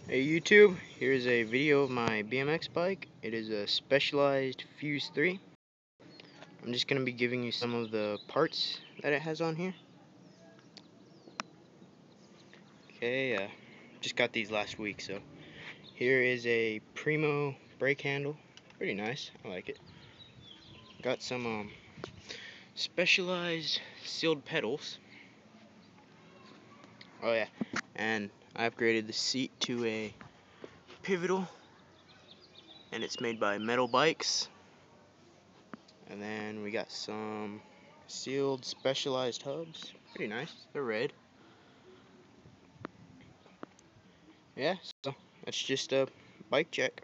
Hey YouTube, here's a video of my BMX bike. It is a Specialized Fuse 3. I'm just going to be giving you some of the parts that it has on here. Okay, just got these last week, so here is a Primo brake handle. Pretty nice, I like it. Got some Specialized sealed pedals. Oh yeah, and I upgraded the seat to a pivotal, and it's made by Metal Bikes. And then we got some sealed Specialized hubs. Pretty nice. They're red. Yeah, so that's just a bike check.